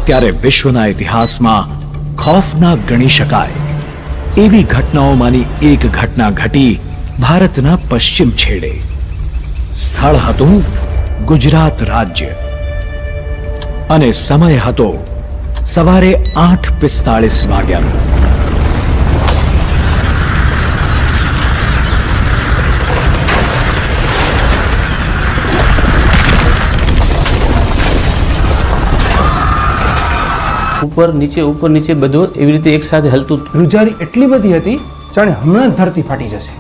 ત્યારે વિશ્વના ઇતિહાસમાં ખૌફનાક ગણી શકાય એવી ઘટનાઓમાંની એક ઘટના ઘટી ભારતના પશ્ચિમ છેડે. સ્થળ હતું ગુજરાત રાજ્ય અને સમય હતો સવારે 8:45 વાગ્યાનો. ઉપર નીચે બધું એવી રીતે એક સાથે હલતું. ધ્રુજારી એટલી બધી હતી જાણે હમણાં જ ધરતી ફાટી જશે.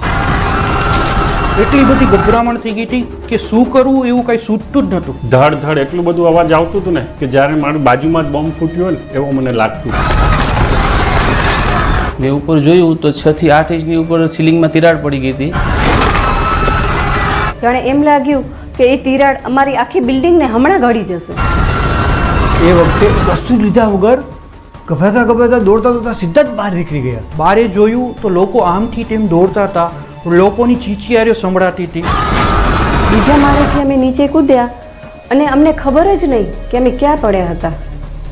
એટલી બધી ગભરામણ થઈ ગઈ હતી કે શું કરવું એવું કઈ સૂચતું જ નહોતું. ધડ ધડ એટલું બધું અવાજ આવતું હતું ને કે જ્યારે મારી બાજુમાં જ બોમ્બ ફૂટ્યો હોય ને એવું મને લાગતું. મેં ઉપર જોયું તો 6 થી 8 ઇંચની ઉપર સીલિંગમાં તિરાડ પડી ગઈ હતી. જાણે એમ લાગ્યું કે એ તિરાડ અમારી આખી બિલ્ડિંગને હમણાં ઘડી જશે. એ વખતે કશું લીધા વગર ગભરાતા દોડતા સીધા જ બહાર નીકળી ગયા. બારે જોયું તો લોકો આમથી તેમ દોડતા હતા. લોકોની ચીચિયારીઓ સંભળાતી હતી. બીજા માળેથી અમે નીચે કૂદ્યા અને અમને ખબર જ નહીં કે અમે ક્યાં પડ્યા હતા.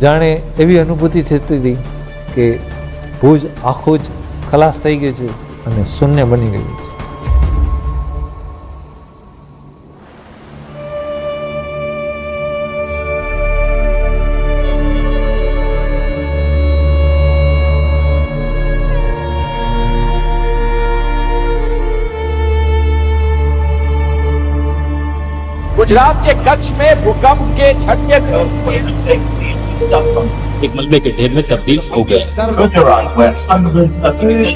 જાણે એવી અનુભૂતિ થતી હતી કે ભુજ આખું જ ખલાસ થઈ ગયું છે અને શૂન્ય બની ગયું છે. गुजरात के कच्छ में भूकंप के झटके एक मलबे के ढेर में तब्दील हो गया.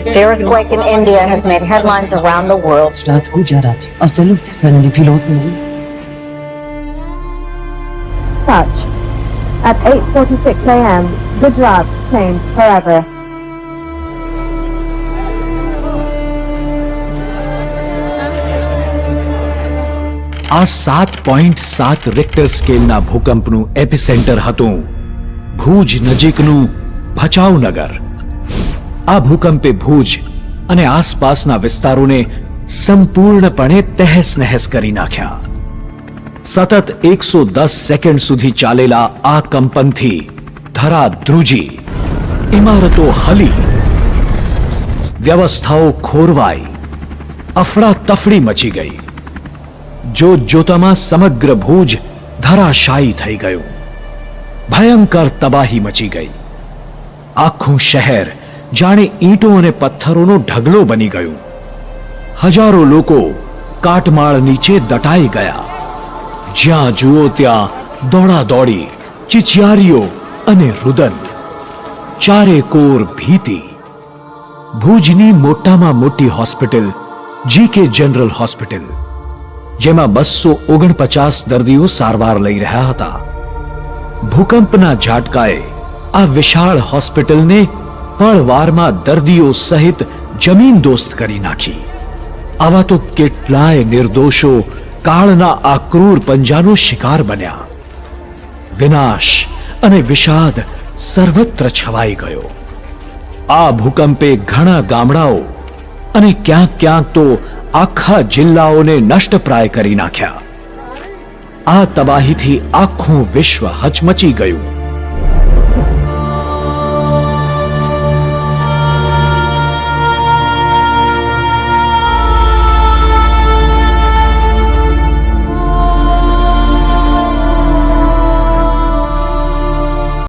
The earthquake in India has made headlines around the world. Staat Gujarat. Aus der Luft können die Piloten uns. Such. At 8:46 a.m., Gujarat changed forever. આ 7.7 રિક્ટર સ્કેલના ભૂકંપનું એપિસેન્ટર હતું ભુજ નજીકનું ભચાઉ નગર. આ ભૂકંપે ભુજ અને આસપાસના વિસ્તારોને સંપૂર્ણપણે તહેસ નહેસ કરી નાખ્યા. સતત 110 સેકન્ડ સુધી ચાલેલા આ કંપનથી ધરા ધ્રુજી, ઇમારતો હલી, વ્યવસ્થાઓ ખોરવાઈ, અફડાતફડી મચી ગઈ. જોતજોતામાં સમગ્ર ભુજ ધરાશાયી થઈ ગયું. ભયંકર તબાહી મચી ગઈ. આખું શહેર જાણે ઈંટો અને પથ્થરોનો ઢગલો બની ગયું. હજારો લોકો કાટમાળ નીચે દટાઈ ગયા. જ્યાં જુઓ ત્યાં દોડાદોડી, ચીચિયારીઓ અને રુદન. ચારે કોર ભીતિ. ભુજની મોટામાં મોટી હોસ્પિટલ GK જનરલ હોસ્પિટલ, જેમાં 249 દર્દીઓ સારવાર લઈ રહ્યા હતા, ભૂકંપના ઝાટકાએ આ વિશાળ હોસ્પિટલને પળવારમાં દર્દીઓ સહિત જમીનદોસ્ત કરી નાખી. આવા તો કેટલાય નિર્દોષો કાળના આ ક્રૂર પંજાનો શિકાર બન્યા. વિનાશ અને વિષાદ સર્વત્ર છવાઈ ગયો. આ ભૂકંપે ઘણા ગામડાઓ અને ક્યાંક ક્યાંક તો આખા જિલ્લાઓને નષ્ટપ્રાય કરી નાખ્યા. આ તબાહીથી આખું વિશ્વ હચમચી ગયું.